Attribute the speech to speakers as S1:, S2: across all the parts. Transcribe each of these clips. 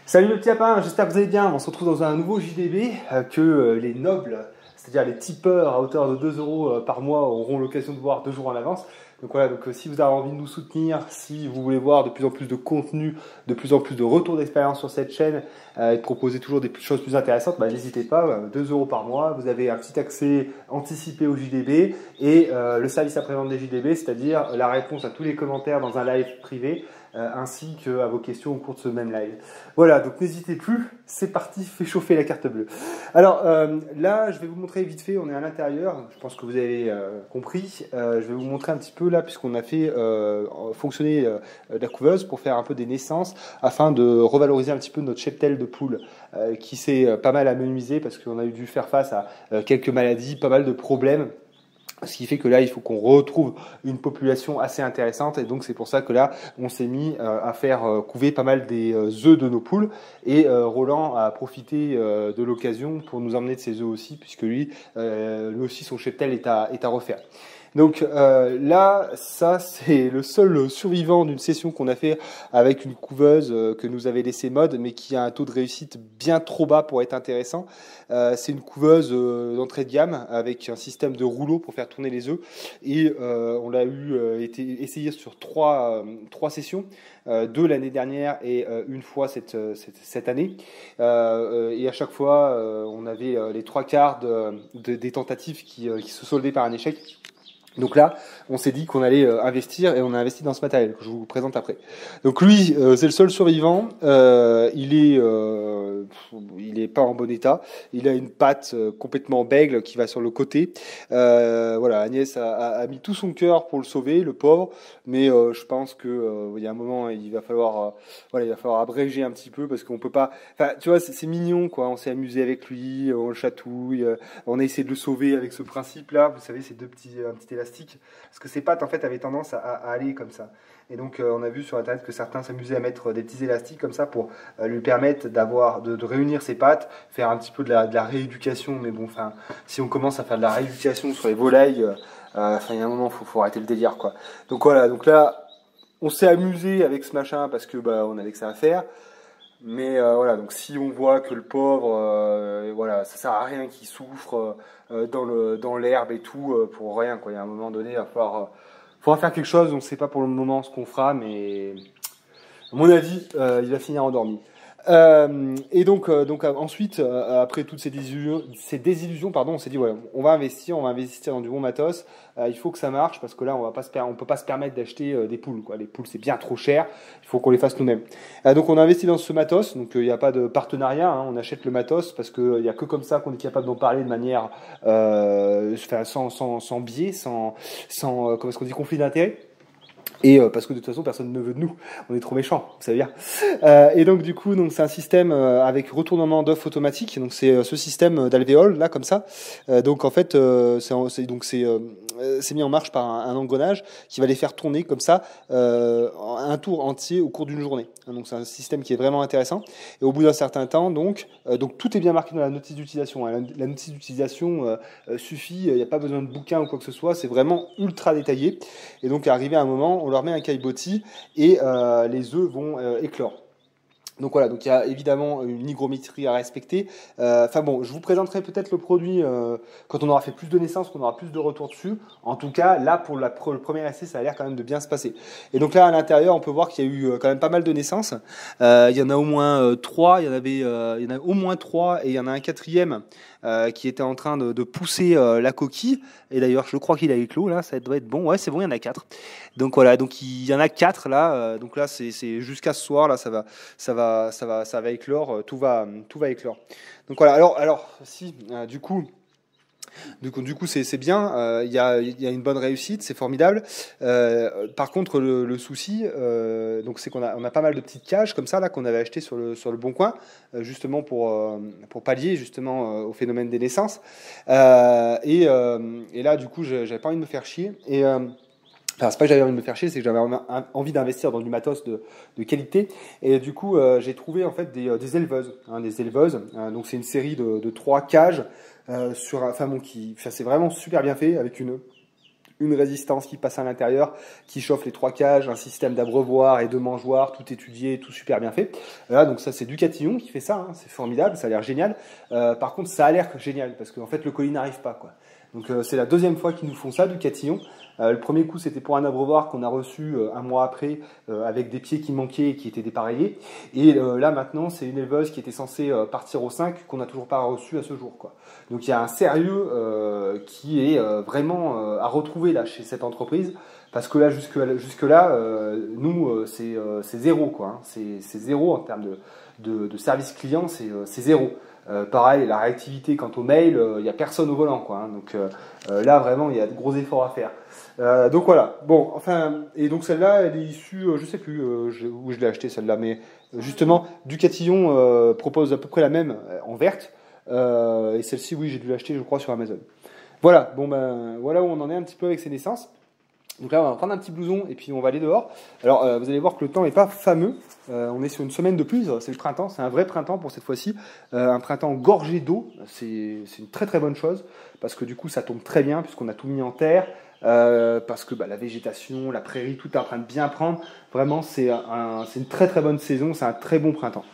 S1: Salut le petit lapin, j'espère que vous allez bien. On se retrouve dans un nouveau JDB que les nobles, c'est-à-dire les tipeurs à hauteur de 2 euros par mois, auront l'occasion de voir 2 jours en avance. Donc voilà, donc si vous avez envie de nous soutenir, si vous voulez voir de plus en plus de contenu, de plus en plus de retours d'expérience sur cette chaîne et de proposer toujours des choses plus intéressantes, n'hésitez pas, 2 euros par mois, vous avez un petit accès anticipé au JDB et le service après-vente des JDB, c'est-à-dire la réponse à tous les commentaires dans un live privé ainsi qu'à vos questions au cours de ce même live. Voilà, donc n'hésitez plus, c'est parti, fait chauffer la carte bleue. Alors là, je vais vous montrer vite fait, on est à l'intérieur, je pense que vous avez compris. Je vais vous montrer un petit peu là, puisqu'on a fait fonctionner la couveuse pour faire un peu des naissances, afin de revaloriser un petit peu notre cheptel de poules, qui s'est pas mal amenuisé, parce qu'on a dû faire face à quelques maladies, pas mal de problèmes. Ce qui fait que là, il faut qu'on retrouve une population assez intéressante. Et donc, c'est pour ça que là, on s'est mis à faire couver pas mal des œufs de nos poules. Et Roland a profité de l'occasion pour nous emmener de ses œufs aussi, puisque lui aussi, son cheptel est à refaire. Donc là, ça c'est le seul survivant d'une session qu'on a fait avec une couveuse que nous avait laissé Mode, mais qui a un taux de réussite bien trop bas pour être intéressant. C'est une couveuse d'entrée de gamme avec un système de rouleau pour faire tourner les œufs. Et on l'a essayé sur trois sessions, 2 l'année dernière et une fois cette année. Et à chaque fois, on avait les 3/4 des tentatives qui se soldaient par un échec. Donc là, on s'est dit qu'on allait investir et on a investi dans ce matériel que je vous présente après. Donc lui, c'est le seul survivant. Il est pas en bon état. Il a une patte complètement bègle qui va sur le côté. Voilà, Agnès a mis tout son cœur pour le sauver, le pauvre. Mais je pense que il y a un moment, il va falloir abréger un petit peu parce qu'on peut pas. Enfin, tu vois, c'est mignon quoi. On s'est amusé avec lui, on le chatouille, on a essayé de le sauver avec ce principe-là. Vous savez, ces un petit élastique. Parce que ses pattes en fait avaient tendance à aller comme ça. Et donc on a vu sur internet que certains s'amusaient à mettre des petits élastiques comme ça pour lui permettre de réunir ses pattes, faire un petit peu de la rééducation. Mais bon, enfin, si on commence à faire de la rééducation sur les volailles, il y a un moment, faut arrêter le délire quoi. Donc voilà, donc là, on s'est amusé avec ce machin parce que on avait que ça à faire. Mais voilà, donc si on voit que le pauvre, voilà, ça sert à rien qu'il souffre dans l'herbe et tout pour rien quoi. Il y a un moment donné, il va falloir faire quelque chose. On ne sait pas pour le moment ce qu'on fera, mais à mon avis, il va finir endormi. Et donc ensuite, après toutes ces désillusions, pardon, on s'est dit voilà, on va investir dans du bon matos. Il faut que ça marche parce que là, on peut pas se permettre d'acheter des poules, quoi. Les poules, c'est bien trop cher. Il faut qu'on les fasse nous-mêmes. Donc on a investi dans ce matos. Donc il n'y a pas de partenariat. Hein, on achète le matos parce que il y a que comme ça qu'on est capable d'en parler de manière sans biais, sans comment est-ce qu'on dit, conflit d'intérêt. Et parce que de toute façon personne ne veut de nous, on est trop méchants, vous savez bien. Et donc du coup, c'est un système avec retournement d'œuf automatique. Donc c'est ce système d'alvéole là comme ça. Donc en fait, c'est mis en marche par un engrenage qui va les faire tourner comme ça un tour entier au cours d'une journée. Donc c'est un système qui est vraiment intéressant. Et au bout d'un certain temps, donc tout est bien marqué dans la notice d'utilisation. Hein. La notice d'utilisation suffit. Il n'y a pas besoin de bouquin ou quoi que ce soit. C'est vraiment ultra détaillé. Et donc arrivé à un moment, on leur met un caillebotis et les œufs vont éclore. Donc voilà, donc il y a évidemment une hygrométrie à respecter. Enfin bon, je vous présenterai peut-être le produit quand on aura fait plus de naissances, qu'on aura plus de retours dessus. En tout cas, là pour le premier essai, ça a l'air quand même de bien se passer. Et donc là à l'intérieur, on peut voir qu'il y a eu quand même pas mal de naissances. Il y en a au moins 3, il y en a au moins 3 et il y en a un 4e qui était en train de pousser la coquille. Et d'ailleurs, je crois qu'il a éclos là, ça doit être bon. Ouais, c'est bon, il y en a 4. Donc voilà, donc il y en a 4 là. Donc là, c'est jusqu'à ce soir là, ça va éclore, tout va éclore. Donc voilà. Alors si du coup c'est bien, il y a une bonne réussite, c'est formidable. Par contre le souci, donc c'est qu'on a pas mal de petites cages comme ça là qu'on avait acheté sur le Bon Coin, justement pour pallier justement au phénomène des naissances. Et là du coup j'avais pas envie de me faire chier et enfin, c'est pas que j'avais envie de me faire chier, c'est que j'avais envie d'investir dans du matos de qualité. Et du coup, j'ai trouvé en fait des éleveuses. Donc c'est une série de 3 cages c'est vraiment super bien fait avec une résistance qui passe à l'intérieur, qui chauffe les 3 cages, un système d'abreuvoir et de mangeoire, tout étudié, tout super bien fait. Voilà, donc ça c'est Ducatillon qui fait ça, hein, c'est formidable, ça a l'air génial. Par contre ça a l'air génial parce qu'en fait le colis n'arrive pas, quoi. Donc c'est la deuxième fois qu'ils nous font ça, Ducatillon. Le premier coup c'était pour un abreuvoir qu'on a reçu un mois après avec des pieds qui manquaient et qui étaient dépareillés. Et là maintenant c'est une éleveuse qui était censée partir au 5 qu'on n'a toujours pas reçu à ce jour, quoi. Donc il y a un sérieux qui est vraiment à retrouver là chez cette entreprise, parce que là jusque là nous c'est zéro, quoi, hein. C'est zéro en termes de service client, c'est zéro. Pareil, la réactivité quant au mail, il n'y a personne au volant, quoi, hein. Donc là vraiment il y a de gros efforts à faire. Donc voilà, bon, enfin, et donc celle-là elle est issue, je sais plus où je l'ai acheté celle-là, mais justement Ducatillon propose à peu près la même en verte. Et celle-ci, oui, j'ai dû l'acheter, je crois, sur Amazon. Voilà, bon ben, voilà où on en est un petit peu avec ces naissances. Donc là, on va prendre un petit blouson et puis on va aller dehors. Alors, vous allez voir que le temps n'est pas fameux. On est sur une semaine de pluie, c'est le printemps, c'est un vrai printemps pour cette fois-ci. Un printemps gorgé d'eau, c'est une très très bonne chose, parce que du coup, ça tombe très bien, puisqu'on a tout mis en terre. Parce que la végétation, la prairie, tout est en train de bien prendre. Vraiment, c'est une très très bonne saison, c'est un très bon printemps.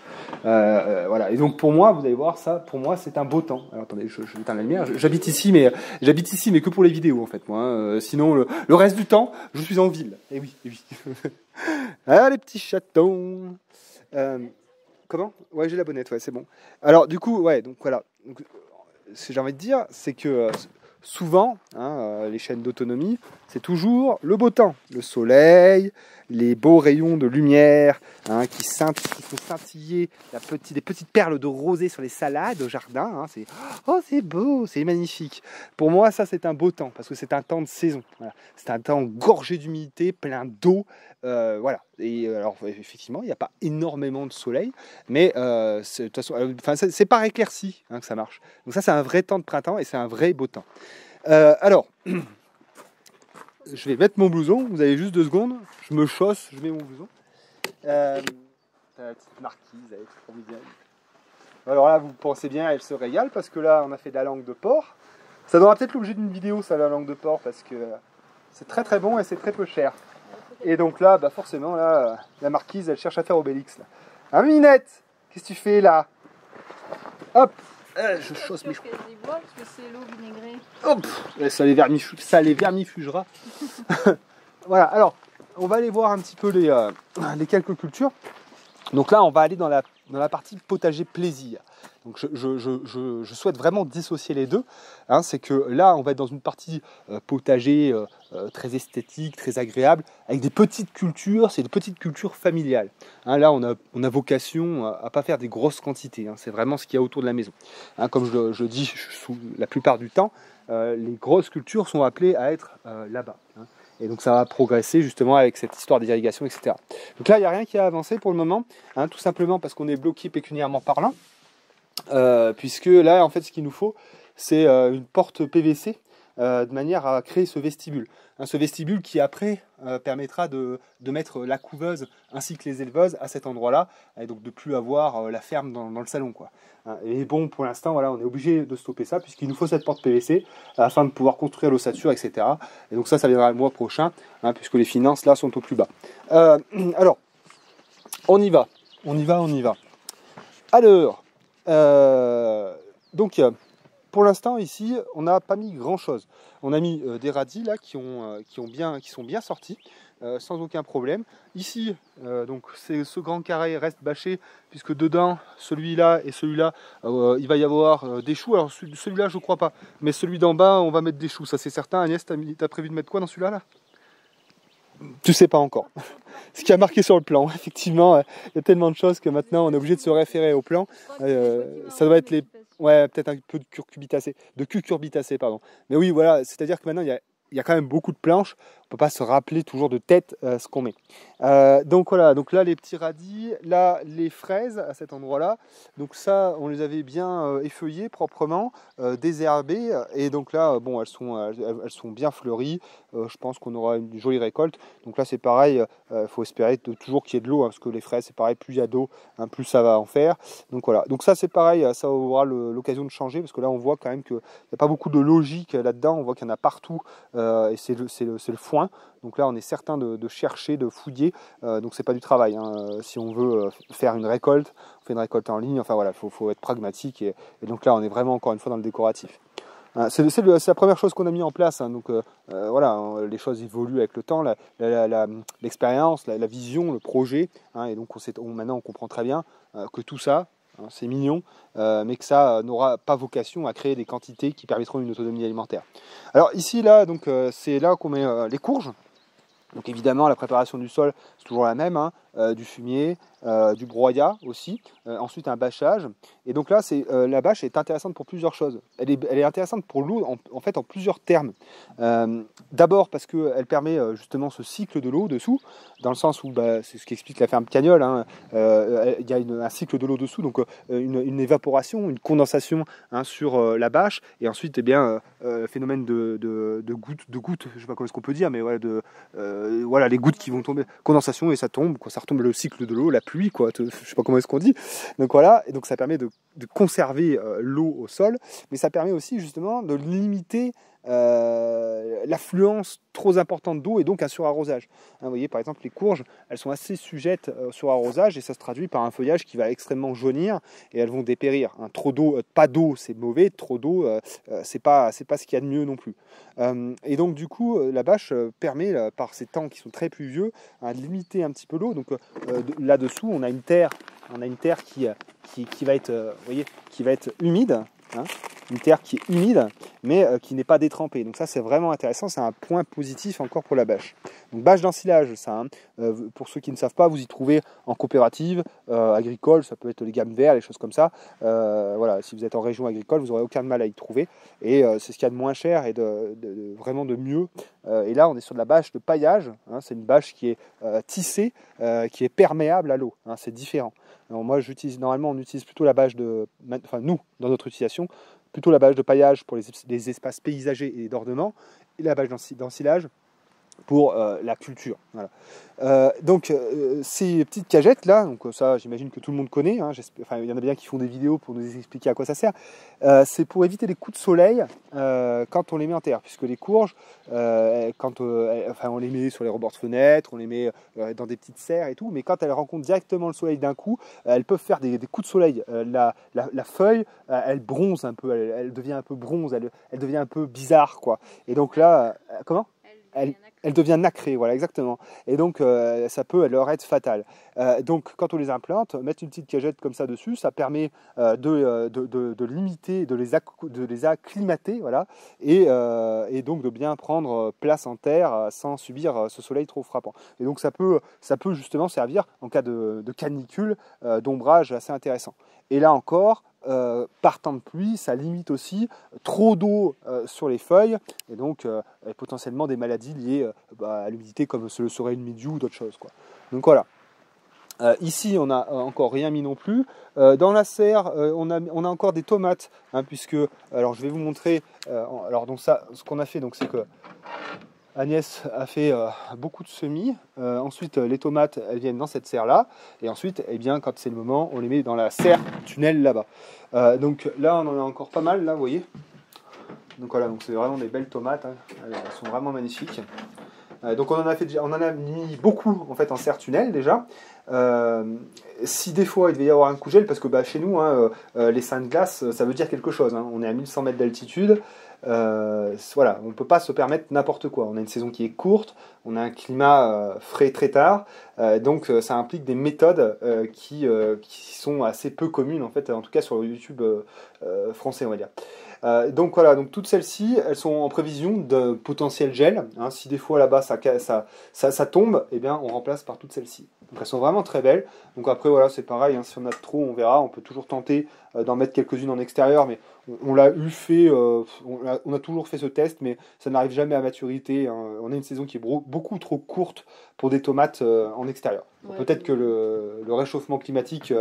S1: Voilà. Et donc pour moi, vous allez voir ça, pour moi c'est un beau temps. Alors attendez, je vais éteindre la lumière. J'habite ici, mais que pour les vidéos en fait, moi, hein. Sinon le reste du temps, je suis en ville. Et oui, et oui. Ah les petits chatons. Comment? Ouais, j'ai la bonnette, ouais, c'est bon. Alors du coup, ouais, donc voilà. Donc, ce que j'ai envie de dire, c'est que souvent, hein, les chaînes d'autonomie, c'est toujours le beau temps, le soleil, les beaux rayons de lumière, hein, qui font scintiller des petites perles de rosée sur les salades au jardin. Hein, c'est beau, c'est magnifique. Pour moi, ça c'est un beau temps parce que c'est un temps de saison. Voilà. C'est un temps gorgé d'humidité, plein d'eau. Voilà. Et alors effectivement, il n'y a pas énormément de soleil, mais de toute façon, c'est par éclaircie, hein, que ça marche. Donc ça, c'est un vrai temps de printemps et c'est un vrai beau temps. Alors, je vais mettre mon blouson. Vous avez juste 2 secondes. Je me chausse, je mets mon blouson. La petite marquise, elle est formidable. Alors là, vous pensez bien, elle se régale parce que là, on a fait de la langue de porc. Ça donnera peut-être l'objet d'une vidéo, ça, la langue de porc, parce que c'est très très bon et c'est très peu cher. Et donc là, forcément, là, la marquise, elle cherche à faire Obélix. Là. Hein, Minette? Qu'est-ce que tu fais là? Hop, je chausse mes cheveux.
S2: Parce que c'est l'eau vinaigrée.
S1: Hop, ça les vermifugera. Voilà, alors, on va aller voir un petit peu les quelques cultures. Donc là, on va aller dans la partie potager plaisir. Donc je souhaite vraiment dissocier les deux. Hein, c'est que là, on va être dans une partie potager très esthétique, très agréable, avec des petites cultures, c'est des petites cultures familiales. Hein, là, on a vocation à pas faire des grosses quantités. Hein, c'est vraiment ce qu'il y a autour de la maison. Hein, comme je dis la plupart du temps, les grosses cultures sont appelées à être là-bas. Hein. Et donc ça va progresser justement avec cette histoire des irrigations, etc. Donc là, il n'y a rien qui a avancé pour le moment, hein, tout simplement parce qu'on est bloqué pécuniairement parlant. Puisque là, en fait, ce qu'il nous faut, c'est une porte PVC de manière à créer ce vestibule. Hein, ce vestibule qui, après, permettra de mettre la couveuse ainsi que les éleveuses à cet endroit-là, et donc de ne plus avoir la ferme dans le salon, quoi. Hein, et bon, pour l'instant, voilà, on est obligé de stopper ça, puisqu'il nous faut cette porte PVC afin de pouvoir construire l'ossature, etc. Et donc ça viendra le mois prochain, hein, puisque les finances, là, sont au plus bas. Alors, on y va. Alors... donc pour l'instant ici on n'a pas mis grand chose. On a mis des radis là qui sont bien sortis sans aucun problème. Ici donc ce grand carré reste bâché puisque dedans celui-là et celui-là il va y avoir des choux. Alors celui-là je crois pas, mais celui d'en bas on va mettre des choux, ça c'est certain. Agnès, t'as prévu de mettre quoi dans celui-là là? Tu sais pas encore. Ce qui a marqué sur le plan, effectivement, il y a tellement de choses que maintenant on est obligé de se référer au plan. Ça doit être peut-être un peu de cucurbitacées, pardon. Mais oui, voilà, c'est-à-dire que maintenant il y a quand même beaucoup de planches. peut pas se rappeler toujours de tête ce qu'on met. Donc voilà, donc là les petits radis, là les fraises à cet endroit-là. Donc ça, on les avait bien effeuillées proprement, désherbées, et donc là, bon, elles sont bien fleuries. Je pense qu'on aura une jolie récolte. Donc là, c'est pareil, faut espérer toujours qu'il y ait de l'eau, hein, parce que les fraises, c'est pareil, plus il y a d'eau, hein, plus ça va en faire. Donc voilà. Donc ça, c'est pareil, ça aura l'occasion de changer, parce que là, on voit quand même qu'il n'y a pas beaucoup de logique là-dedans. On voit qu'il y en a partout, et c'est le foin. Donc là, on est certain de chercher, de fouiller. Donc c'est pas du travail, hein. Si on veut faire une récolte, on fait une récolte en ligne. Enfin voilà, faut être pragmatique. Et donc là, on est vraiment encore une fois dans le décoratif. C'est la première chose qu'on a mis en place, hein. Donc voilà, les choses évoluent avec le temps, l'expérience, la vision, le projet, hein. Et donc maintenant on comprend très bien que tout ça, hein, c'est mignon, mais que ça n'aura pas vocation à créer des quantités qui permettront une autonomie alimentaire. Alors ici, là, donc c'est là qu'on met les courges. Donc évidemment, la préparation du sol, c'est toujours la même, hein, du fumier, du broyat aussi, ensuite un bâchage. Et donc là, la bâche est intéressante pour plusieurs choses. Elle est intéressante pour l'eau en fait en plusieurs termes. D'abord parce qu'elle permet justement ce cycle de l'eau dessous, dans le sens où c'est ce qu'explique la ferme Cagnols, hein, il y a un cycle de l'eau dessous, donc une évaporation, une condensation, hein, sur la bâche, et ensuite phénomène de gouttes, je ne sais pas comment est-ce qu'on peut dire, mais voilà, voilà, les gouttes qui vont tomber, condensation, et ça tombe, quoi, ça retombe le cycle de l'eau, la pluie, quoi, je sais pas comment est-ce qu'on dit. Donc voilà, et donc ça permet de conserver l'eau au sol, mais ça permet aussi justement de limiter l'affluence trop importante d'eau et donc un surarrosage. Hein, vous voyez, par exemple, les courges, elles sont assez sujettes au surarrosage, et ça se traduit par un feuillage qui va extrêmement jaunir, et elles vont dépérir. Hein, trop d'eau, pas d'eau, c'est mauvais. Trop d'eau, c'est pas ce qu'il y a de mieux non plus. Et donc du coup, la bâche permet, par ces temps qui sont très pluvieux, hein, de limiter un petit peu l'eau. Donc là-dessous, on a une terre qui va être, vous voyez, qui va être humide. Hein, une terre qui est humide, mais qui n'est pas détrempée. Donc ça, c'est vraiment intéressant, c'est un point positif encore pour la bâche. Donc bâche d'ensilage, ça, hein, pour ceux qui ne savent pas, vous y trouvez en coopérative agricole, ça peut être les gammes verts, les choses comme ça. Voilà, si vous êtes en région agricole, vous n'aurez aucun mal à y trouver. Et c'est ce qu'il y a de moins cher et vraiment de mieux. Et là, on est sur de la bâche de paillage, hein, c'est une bâche qui est tissée, qui est perméable à l'eau, hein, c'est différent. Alors moi, normalement, on utilise plutôt la bâche nous, dans notre utilisation, plutôt la bâche de paillage pour les espaces paysagers et d'ornement, et la bâche d'ensilage pour la culture. Voilà. Donc ces petites cagettes là, donc ça j'imagine que tout le monde connaît, hein, il y en a bien qui font des vidéos pour nous expliquer à quoi ça sert. C'est pour éviter les coups de soleil quand on les met en terre, puisque les courges, on les met sur les rebords de fenêtres, on les met dans des petites serres et tout, mais quand elles rencontrent directement le soleil d'un coup, elles peuvent faire des coups de soleil. La feuille, elle bronze un peu, elle devient un peu bronze, elle devient un peu bizarre, quoi. Et donc là, comment ? Elle devient nacrée, voilà, exactement. Et donc, ça peut leur être fatal. Donc, quand on les implante, mettre une petite cagette comme ça dessus, ça permet de limiter, de les acclimater, voilà, et donc de bien prendre place en terre sans subir ce soleil trop frappant. Et donc, ça peut justement servir en cas de canicule, d'ombrage assez intéressant. Et là encore, par temps de pluie, ça limite aussi trop d'eau sur les feuilles, et donc potentiellement des maladies liées à l'humidité, comme le serait une mildiou ou d'autres choses, quoi. Donc voilà. Ici, on n'a encore rien mis non plus. Dans la serre, on a encore des tomates, hein, puisque, alors je vais vous montrer. Alors donc ça, ce qu'on a fait, donc c'est que Agnès a fait beaucoup de semis. Ensuite, les tomates, elles viennent dans cette serre-là. Et ensuite, eh bien, quand c'est le moment, on les met dans la serre tunnel là-bas. Donc là, on en a encore pas mal, là, vous voyez. Donc voilà, donc c'est vraiment des belles tomates, hein. Elles sont vraiment magnifiques. Donc on en a mis beaucoup en fait en serre tunnel déjà. Si des fois il devait y avoir un coup de gel, parce que chez nous, hein, les seins de glace, ça veut dire quelque chose, hein. On est à 1100 mètres d'altitude. Voilà, on ne peut pas se permettre n'importe quoi. On a une saison qui est courte, on a un climat frais très tard, donc ça implique des méthodes qui sont assez peu communes en fait, en tout cas sur le YouTube français, on va dire. Donc voilà, donc toutes celles-ci, elles sont en prévision de potentiel gel. Hein. Si des fois là-bas ça tombe, eh bien on remplace par toutes celles-ci. Donc elles sont vraiment très belles. Donc après voilà, c'est pareil, hein, si on a trop, on verra. On peut toujours tenter d'en mettre quelques-unes en extérieur, mais on l'a eu fait, on a toujours fait ce test, mais ça n'arrive jamais à maturité. Hein. On a une saison qui est beaucoup trop courte pour des tomates en extérieur. Ouais, peut-être que le réchauffement climatique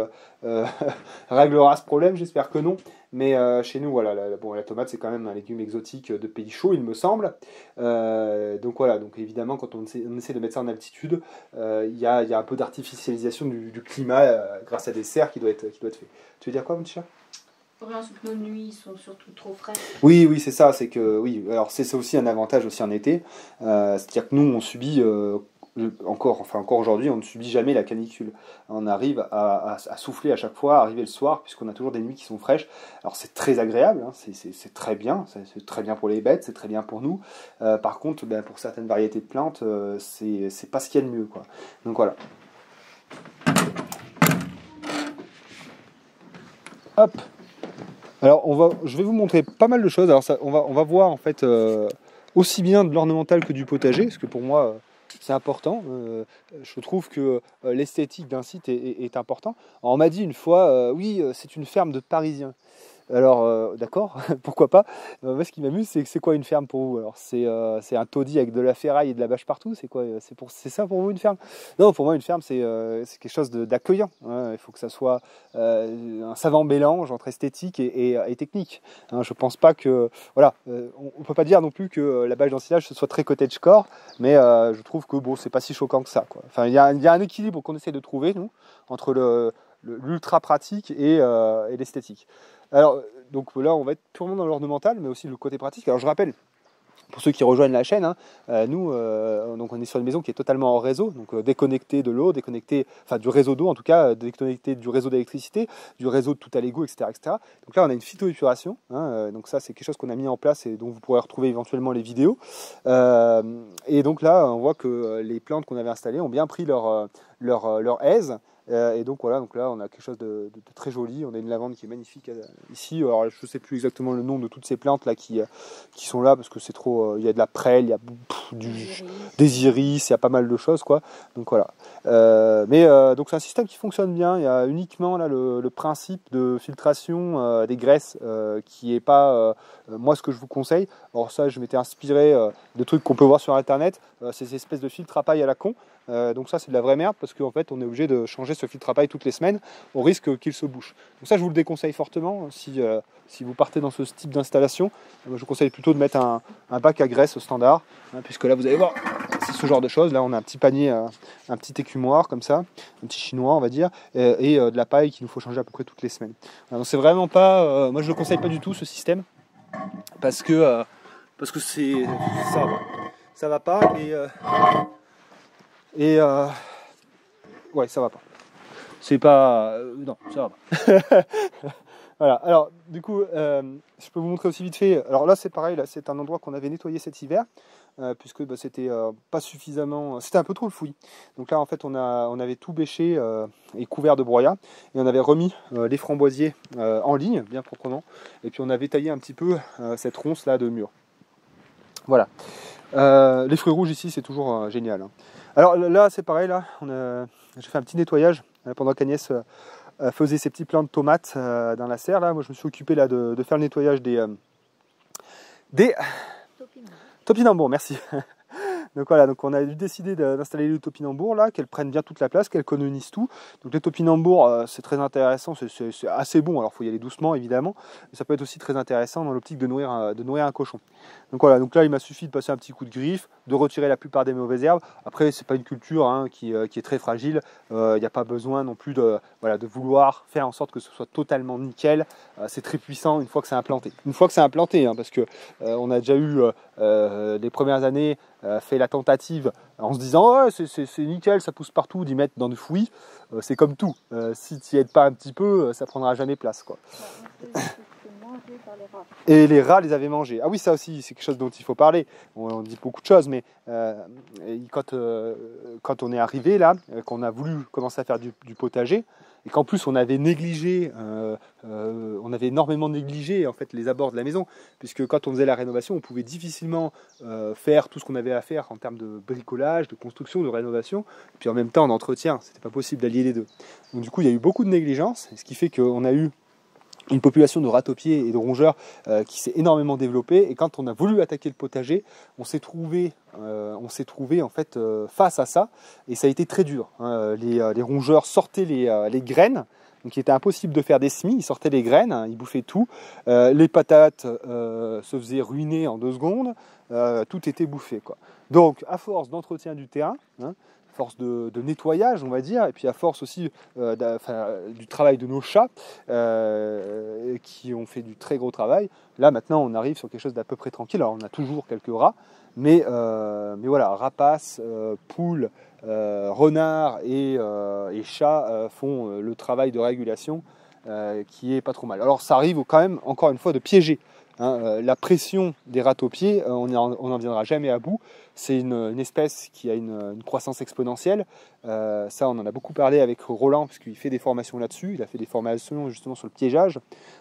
S1: réglera ce problème, j'espère que non. Mais chez nous, voilà, la tomate, c'est quand même un légume exotique de pays chauds, il me semble. Donc voilà, donc évidemment, quand on essaie de mettre ça en altitude, il y a un peu d'artificialisation du climat grâce à des serres qui doit être fait. Tu veux dire quoi, mon petit chat?
S2: Que nos nuits sont surtout trop fraîches.
S1: Oui, c'est ça, c'est que, oui, alors c'est aussi un avantage aussi en été. C'est-à-dire que nous, on subit... encore aujourd'hui, on ne subit jamais la canicule. On arrive à souffler à chaque fois, à arriver le soir, puisqu'on a toujours des nuits qui sont fraîches. Alors c'est très agréable, hein, c'est très bien, c'est très bien pour les bêtes, c'est très bien pour nous. Par contre, pour certaines variétés de plantes, c'est pas ce qu'il y a de mieux, quoi. Donc voilà. Hop. Alors je vais vous montrer pas mal de choses. Alors on va voir en fait aussi bien de l'ornemental que du potager, parce que pour moi c'est important. Je trouve que l'esthétique d'un site est important. Alors, on m'a dit une fois, oui, c'est une ferme de Parisiens. Alors, d'accord, pourquoi pas. Moi, ce qui m'amuse, c'est quoi une ferme pour vous? Alors, c'est un taudis avec de la ferraille et de la bâche partout? C'est quoi? C'est ça pour vous une ferme? Non, pour moi, une ferme, c'est quelque chose d'accueillant. Hein. Il faut que ça soit un savant mélange entre esthétique et technique. Hein, je pense pas que... Voilà, on peut pas dire non plus que la bâche d'ensilage ce soit très cottagecore, mais je trouve que bon, c'est pas si choquant que ça, quoi. Enfin, il y a un équilibre qu'on essaie de trouver, nous, entre l'ultra pratique et l'esthétique. Alors, donc là, on va être purement dans l'ornemental, mais aussi le côté pratique. Alors, je rappelle, pour ceux qui rejoignent la chaîne, hein, nous, donc on est sur une maison qui est totalement hors réseau, donc déconnectée de l'eau, déconnectée, enfin du réseau d'eau en tout cas, déconnectée du réseau d'électricité, du réseau de tout à l'égout, etc., etc. Donc là, on a une phytoépuration, hein, donc ça, c'est quelque chose qu'on a mis en place et dont vous pourrez retrouver éventuellement les vidéos. Et donc là, on voit que les plantes qu'on avait installées ont bien pris leur aise. Et donc voilà, donc là on a quelque chose de très joli. On a une lavande qui est magnifique ici. Alors je ne sais plus exactement le nom de toutes ces plantes là qui sont là parce que c'est trop. Il y a de la prêle, il y a des iris, il y a pas mal de choses quoi. Donc voilà. Donc c'est un système qui fonctionne bien. Il y a uniquement là le principe de filtration des graisses qui est pas moi ce que je vous conseille. Alors ça, je m'étais inspiré de trucs qu'on peut voir sur internet. Ces espèces de filtres à paille à la con. Donc ça c'est de la vraie merde parce qu'en fait on est obligé de changer ce filtre à paille toutes les semaines au risque qu'il se bouche. Donc ça je vous le déconseille fortement si vous partez dans ce type d'installation. Je vous conseille plutôt de mettre un bac à graisse standard, hein, puisque là vous allez voir c'est ce genre de choses. Là on a un petit panier, un petit écumoire comme ça, un petit chinois on va dire, et de la paille qu'il nous faut changer à peu près toutes les semaines. Donc c'est vraiment pas, moi je ne conseille pas du tout ce système parce que c'est ça va pas ouais, ça va pas. C'est pas... non, ça va pas. Voilà, alors du coup, je peux vous montrer aussi vite fait. Alors là, c'est pareil, là, c'est un endroit qu'on avait nettoyé cet hiver, puisque c'était pas suffisamment... C'était un peu trop le fouillis. Donc là, en fait, on avait tout bêché et couvert de broyat, et on avait remis les framboisiers en ligne, bien proprement, et puis on avait taillé un petit peu cette ronce-là de mur. Voilà. Les fruits rouges ici, c'est toujours génial. Hein. Alors là, c'est pareil, là, j'ai fait un petit nettoyage pendant qu'Agnès faisait ses petits plants de tomates dans la serre. Là, moi, je me suis occupé là, de faire le nettoyage des topinambours, merci. Donc voilà, donc on a décidé d'installer les topinambours là, qu'elles prennent bien toute la place, qu'elles colonisent tout. Donc les topinambours, c'est très intéressant, c'est assez bon. Alors il faut y aller doucement évidemment, mais ça peut être aussi très intéressant dans l'optique de nourrir un cochon. Donc voilà, donc là il m'a suffi de passer un petit coup de griffe, de retirer la plupart des mauvaises herbes. Après c'est pas une culture hein, qui est très fragile. Il n'y a pas besoin non plus de vouloir faire en sorte que ce soit totalement nickel. C'est très puissant une fois que c'est implanté. Une fois que c'est implanté, hein, parce que on a déjà eu les premières années fait la tentative en se disant oh, c'est nickel, ça pousse partout, d'y mettre dans du fouillis. C'est comme tout. Si tu n'y aides pas un petit peu, ça prendra jamais place, quoi. Et les rats les avaient mangés. Ah oui, ça aussi, c'est quelque chose dont il faut parler. On dit beaucoup de choses, mais quand on est arrivé là, qu'on a voulu commencer à faire du potager, et qu'en plus on avait négligé, on avait énormément négligé en fait les abords de la maison, puisque quand on faisait la rénovation, on pouvait difficilement faire tout ce qu'on avait à faire en termes de bricolage, de construction, de rénovation, et puis en même temps d'entretien. C'était pas possible d'allier les deux. Donc du coup, il y a eu beaucoup de négligence, ce qui fait qu'on a eu une population de rats-aux-pieds et de rongeurs qui s'est énormément développée, et quand on a voulu attaquer le potager, on s'est trouvé en fait face à ça, et ça a été très dur. Les rongeurs sortaient les graines, donc il était impossible de faire des semis, ils sortaient les graines, ils bouffaient tout, les patates se faisaient ruiner en 2 secondes, tout était bouffé, quoi. Donc à force d'entretien du terrain, force de nettoyage, on va dire, et puis à force aussi du travail de nos chats qui ont fait du très gros travail. Là maintenant on arrive sur quelque chose d'à peu près tranquille. Alors on a toujours quelques rats, mais voilà, rapaces, poules, renards et chats font le travail de régulation qui est pas trop mal. Alors ça arrive quand même encore une fois de piéger. La pression des rats-aux-pieds, on n'en viendra jamais à bout. C'est une espèce qui a une croissance exponentielle. Ça, on en a beaucoup parlé avec Roland, parce qu'il fait des formations là-dessus. Il a fait des formations justement sur le piégeage.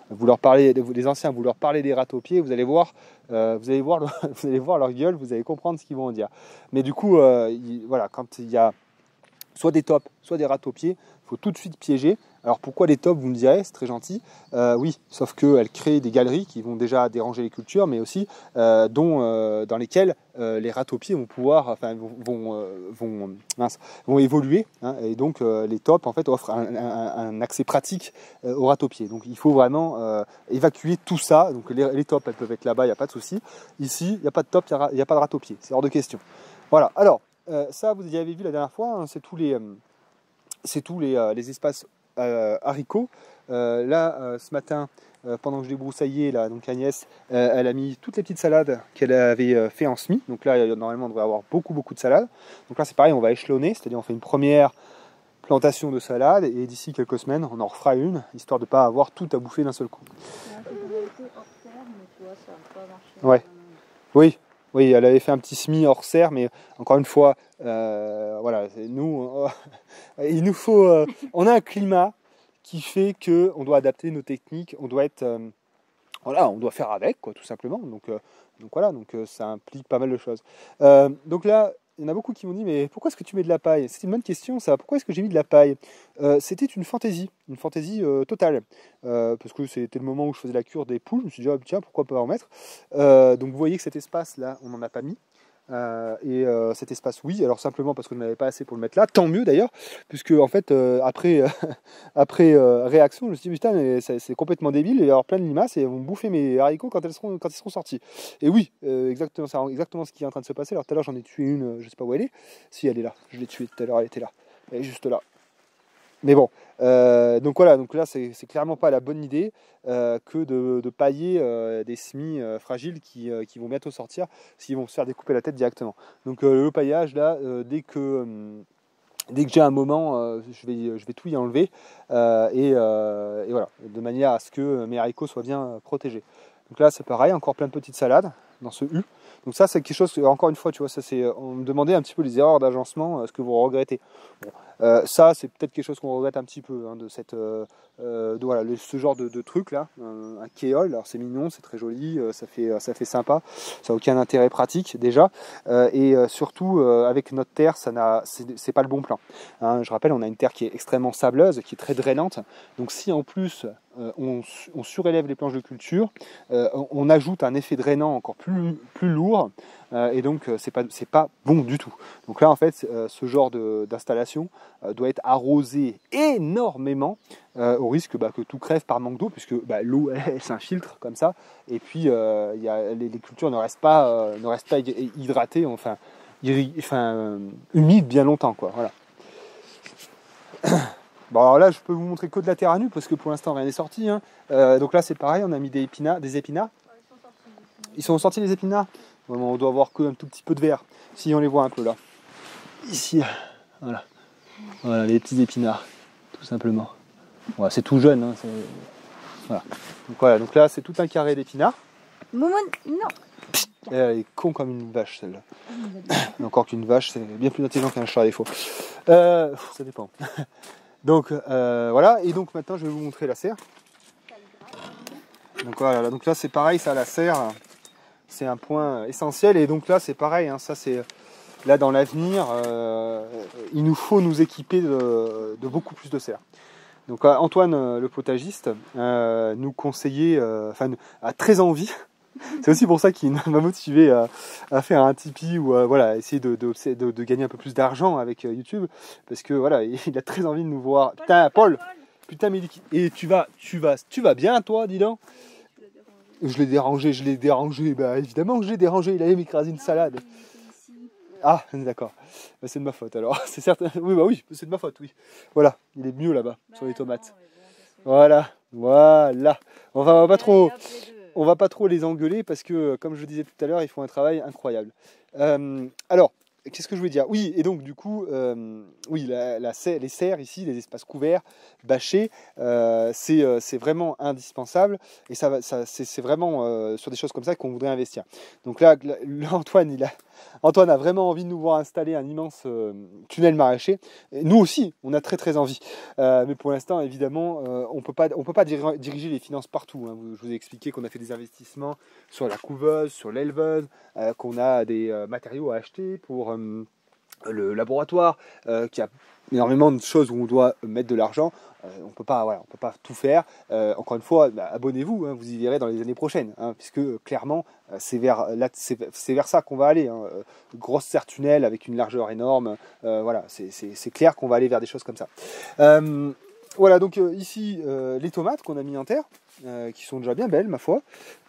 S1: Les anciens, vous leur parlez des rats-aux-pieds, vous allez voir leur gueule, vous allez comprendre ce qu'ils vont en dire. Mais du coup, voilà, quand il y a soit des tops, soit des rats-aux-pieds, il faut tout de suite piéger. Alors pourquoi les tops, vous me direz, c'est très gentil. Oui, sauf qu'elles créent des galeries qui vont déjà déranger les cultures, mais aussi dans lesquelles les rats-aux-pieds vont pouvoir, vont évoluer. Et donc les tops en fait offrent un accès pratique aux rats-aux-pieds. Donc il faut vraiment évacuer tout ça. Donc les tops, elles peuvent être là-bas, il n'y a pas de souci. Ici, il n'y a pas de top, il n'y a pas de rats-aux-pieds. C'est hors de question. Voilà. Alors ça, vous y avez vu la dernière fois, c'est tous les espaces haricots. Là, ce matin, pendant que je débroussaillais, là, donc Agnès, elle a mis toutes les petites salades qu'elle avait fait en semis. Donc là, normalement, on devrait avoir beaucoup de salades. Donc là, c'est pareil, on va échelonner, c'est-à-dire on fait une première plantation de salades, et d'ici quelques semaines, on en refera une, histoire de ne pas avoir tout à bouffer d'un seul coup. Ouais. Oui. Oui, elle avait fait un petit semis hors serre, mais encore une fois, voilà, il nous faut, on a un climat qui fait que on doit adapter nos techniques, on doit être, voilà, on doit faire avec, quoi, tout simplement. Donc voilà, ça implique pas mal de choses. Donc là, il y en a beaucoup qui m'ont dit, mais pourquoi est-ce que tu mets de la paille? C'est une bonne question, ça. Pourquoi est-ce que j'ai mis de la paille? C'était une fantaisie totale. Parce que c'était le moment où je faisais la cure des poules. Je me suis dit, tiens, pourquoi pas en mettre? Donc vous voyez que cet espace-là, on n'en a pas mis. Cet espace, oui, alors simplement parce que je n'avais pas assez pour le mettre là, tant mieux d'ailleurs, puisque en fait après réaction, je me suis dit putain, mais c'est complètement débile, il va y avoir plein de limaces et elles vont bouffer mes haricots quand ils seront sortis. Et oui, exactement, c'est exactement ce qui est en train de se passer. Alors tout à l'heure j'en ai tué une, je sais pas où elle est, si elle est là, je l'ai tuée tout à l'heure, elle était là, elle est juste là. Mais bon, donc voilà, donc là c'est clairement pas la bonne idée que de pailler des semis fragiles qui vont bientôt sortir, s'ils vont se faire découper la tête directement. Donc le paillage là, dès que j'ai un moment, je vais tout y enlever et voilà, de manière à ce que mes haricots soient bien protégés. Donc là c'est pareil, encore plein de petites salades dans ce U. Donc ça c'est quelque chose, encore une fois, tu vois, ça c'est, on me demandait un petit peu les erreurs d'agencement, ce que vous regrettez. Bon, ça c'est peut-être quelque chose qu'on regrette un petit peu, voilà, ce genre de truc là, un kéole. Alors c'est mignon, c'est très joli, ça fait sympa, ça n'a aucun intérêt pratique déjà, et surtout avec notre terre, c'est pas le bon plan. Je rappelle, on a une terre qui est extrêmement sableuse, qui est très drainante. Donc si en plus on surélève les planches de culture, on ajoute un effet drainant encore plus lourd, et donc c'est pas bon du tout. Donc là en fait ce genre d'installation doit être arrosé énormément, au risque que tout crève par manque d'eau, puisque l'eau elle s'infiltre comme ça, et puis les cultures ne restent pas hydratées, humides bien longtemps, quoi. Voilà. Bon, alors là je peux vous montrer que de la terre à nu parce que pour l'instant rien n'est sorti, donc là c'est pareil, on a mis des épinards. Ils sont sortis les épinards. Vraiment, on doit avoir qu'un tout petit peu de vert, si on les voit un peu là. Ici, voilà les petits épinards, tout simplement. Voilà, c'est tout jeune, voilà. Donc là c'est tout un carré d'épinards.
S2: Momo, non.
S1: Elle est con comme une vache, celle-là. Encore qu'une vache, c'est bien plus intelligent qu'un chat, des fois. Ça dépend. Donc voilà, et donc maintenant je vais vous montrer la serre. Donc voilà, donc là c'est pareil, ça la serre, c'est un point essentiel, et donc là c'est pareil, hein, ça c'est là dans l'avenir, il nous faut nous équiper de beaucoup plus de serres. Donc Antoine, le potagiste, nous conseillait, a très envie. C'est aussi pour ça qu'il m'a motivé à faire un Tipeee ou voilà, essayer de gagner un peu plus d'argent avec YouTube, parce que voilà, il a très envie de nous voir. Putain, Paul, putain, mais et tu vas bien, toi, dis donc. Je l'ai dérangé, bah évidemment que je l'ai dérangé. Il allait m'écraser une salade. Ah, d'accord. Bah, c'est de ma faute alors. C'est certain. Oui, bah oui, c'est de ma faute, oui. Voilà, il est mieux là-bas, sur les tomates. Voilà. On va pas trop les engueuler parce que, comme je le disais tout à l'heure, ils font un travail incroyable. Alors, qu'est-ce que je voulais dire? Oui, et donc du coup, oui, les serres ici, les espaces couverts, bâchés, c'est vraiment indispensable, et c'est vraiment sur des choses comme ça qu'on voudrait investir. Donc là, Antoine a vraiment envie de nous voir installer un immense tunnel maraîcher. Et nous aussi, on a très très envie. Mais pour l'instant, évidemment, on peut pas diriger les finances partout, hein. Je vous ai expliqué qu'on a fait des investissements sur la couveuse, sur l'éleveuse, qu'on a des matériaux à acheter pour le laboratoire, qu'il y a énormément de choses où on doit mettre de l'argent. On peut pas tout faire. Encore une fois, abonnez-vous, hein, vous y verrez dans les années prochaines, hein, puisque clairement, c'est vers ça qu'on va aller, hein. Grosse serre tunnel avec une largeur énorme. Voilà, c'est clair qu'on va aller vers des choses comme ça. Voilà, donc ici, les tomates qu'on a mis en terre, qui sont déjà bien belles, ma foi,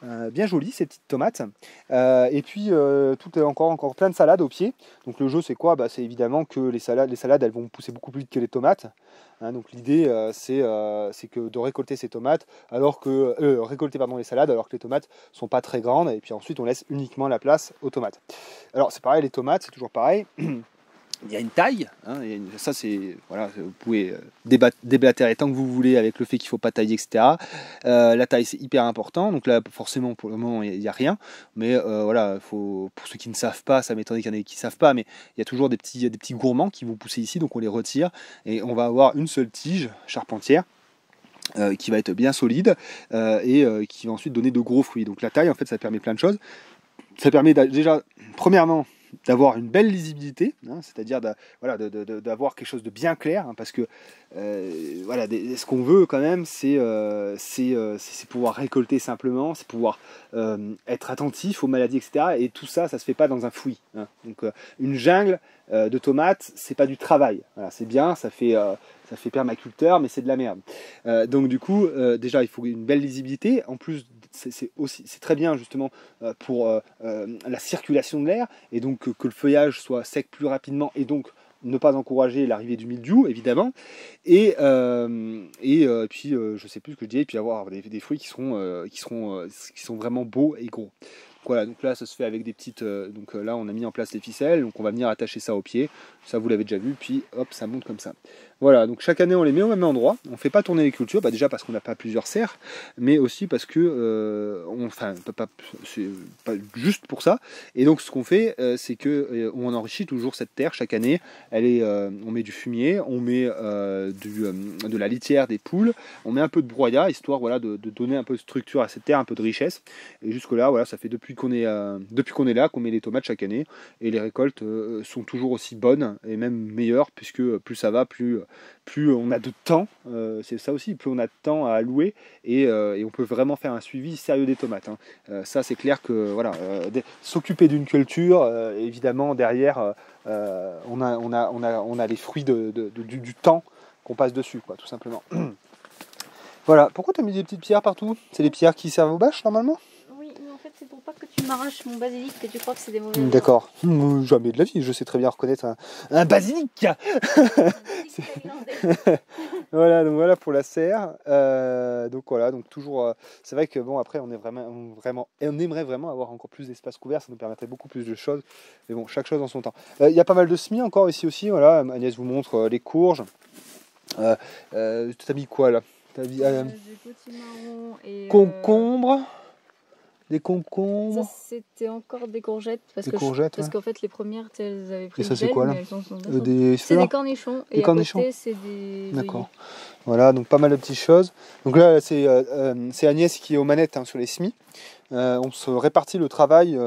S1: bien jolies ces petites tomates. Et puis, tout est encore plein de salades au pied. Donc le jeu, c'est quoi? C'est évidemment que les salades, elles vont pousser beaucoup plus vite que les tomates. Hein, donc l'idée, c'est que de récolter ces tomates, récolter les salades, alors que les tomates sont pas très grandes. Et puis ensuite, on laisse uniquement la place aux tomates. Alors c'est pareil, les tomates, c'est toujours pareil. Il y a une taille, hein, ça c'est, voilà, vous pouvez déblatérer tant que vous voulez avec le fait qu'il ne faut pas tailler, etc. La taille c'est hyper important, donc là forcément pour le moment il n'y a rien, mais voilà, pour ceux qui ne savent pas, ça m'étonnerait qu'il y en ait qui ne savent pas, mais il y a toujours des petits gourmands qui vont pousser ici, donc on les retire et on va avoir une seule tige charpentière. Qui va être bien solide et qui va ensuite donner de gros fruits. Donc la taille en fait ça permet plein de choses. Ça permet déjà premièrement d'avoir une belle lisibilité, hein, c'est-à-dire d'avoir quelque chose de bien clair, hein, parce que voilà, ce qu'on veut quand même, c'est pouvoir récolter simplement, c'est pouvoir être attentif aux maladies, etc. Et tout ça, ça se fait pas dans un fouillis, hein. Donc une jungle de tomates, c'est pas du travail. Voilà, c'est bien, ça fait permaculteur, mais c'est de la merde. Donc du coup, déjà, il faut une belle lisibilité. En plus, c'est très bien justement pour la circulation de l'air, et donc que le feuillage soit sec plus rapidement, et donc ne pas encourager l'arrivée du mildiou évidemment, et puis je sais plus ce que je disais, et puis avoir des fruits qui sont vraiment beaux et gros. Voilà, donc là ça se fait avec des petites, donc là on a mis en place les ficelles, donc on va venir attacher ça au pied, ça vous l'avez déjà vu, puis hop ça monte comme ça. Voilà, donc chaque année on les met au même endroit, on ne fait pas tourner les cultures, déjà parce qu'on n'a pas plusieurs serres, mais aussi parce que, c'est pas juste pour ça, et donc ce qu'on fait, c'est que on enrichit toujours cette terre chaque année. On met du fumier, on met de la litière des poules, on met un peu de broyat, histoire voilà, de donner un peu de structure à cette terre, un peu de richesse, et jusque là, voilà, ça fait depuis qu'on est là qu'on met les tomates chaque année, et les récoltes sont toujours aussi bonnes, et même meilleures, puisque plus ça va, plus on a de temps, c'est ça aussi, plus on a de temps à allouer, et on peut vraiment faire un suivi sérieux des tomates, hein. Ça c'est clair que voilà, s'occuper d'une culture, évidemment derrière on a les fruits du temps qu'on passe dessus, quoi, tout simplement. Voilà, pourquoi tu as mis des petites pierres partout? C'est les pierres qui servent aux bâches normalement?
S2: Oui, mais en fait c'est pour pas que tu m'arraches mon basilic, que tu crois que c'est des mauvais.
S1: D'accord. Jamais de la vie, je sais très bien reconnaître un basilic. Voilà, donc voilà pour la serre. Donc voilà, donc toujours. C'est vrai que bon, après on aimerait vraiment avoir encore plus d'espace couvert, ça nous permettrait beaucoup plus de choses. Mais bon, chaque chose en son temps. Il y a pas mal de semis encore ici aussi. Voilà, Agnès vous montre les courges. T'as mis quoi là? T'as mis
S2: Du potimarron et
S1: concombre. des concombres.
S2: Ça, c'était encore des courgettes. Parce
S1: Des courgettes,
S2: parce
S1: ouais.
S2: qu'en fait, les premières, elles avaient pris
S1: Et ça,
S2: le
S1: c'est
S2: gel,
S1: quoi, là?
S2: mais elles sont
S1: Des
S2: c'est
S1: fleurs.
S2: des cornichons.
S1: Des
S2: Et
S1: cornichons.
S2: à côté, c'est des
S1: D'accord.
S2: œillets.
S1: Voilà, donc pas mal de petites choses. Donc là, c'est Agnès qui est aux manettes sur les semis. On se répartit le travail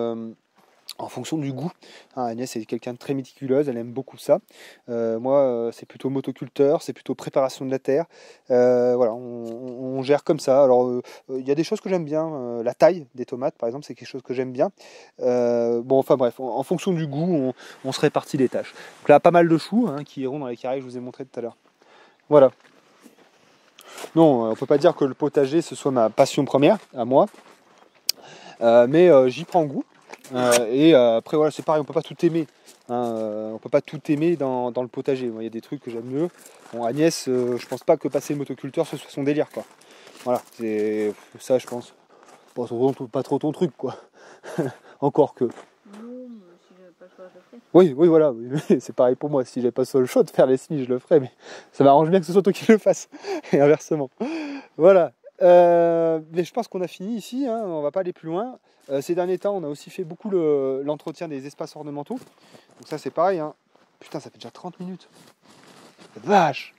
S1: en fonction du goût. Agnès est quelqu'un de très méticuleuse, elle aime beaucoup ça. Moi, c'est plutôt motoculteur, c'est plutôt préparation de la terre. Voilà, on gère comme ça. Alors, il y a des choses que j'aime bien. La taille des tomates, par exemple, c'est quelque chose que j'aime bien. Bon, enfin bref, en fonction du goût, on se répartit les tâches. Donc là, pas mal de choux qui iront dans les carrés que je vous ai montré tout à l'heure. Voilà. Non, on ne peut pas dire que le potager, ce soit ma passion première, à moi. Mais j'y prends goût. Et après, voilà, c'est pareil, on peut pas tout aimer. On peut pas tout aimer dans le potager. Il y a des trucs que j'aime mieux. Bon, Agnès, je pense pas que passer motoculteur, ce soit son délire, quoi. Voilà, c'est ça, je pense. Pas trop ton truc, quoi. Encore que.
S2: Non, mais si j'avais pas le choix, je le ferais.
S1: Oui, voilà, oui, c'est pareil pour moi. Si j'avais pas le choix de faire les semis, je le ferais, mais ça m'arrange bien que ce soit toi qui le fasses. Et inversement. Voilà. Mais je pense qu'on a fini ici, on va pas aller plus loin. Ces derniers temps, on a aussi fait beaucoup l'entretien des espaces ornementaux. Donc ça, c'est pareil. Putain, ça fait déjà 30 minutes. Vache!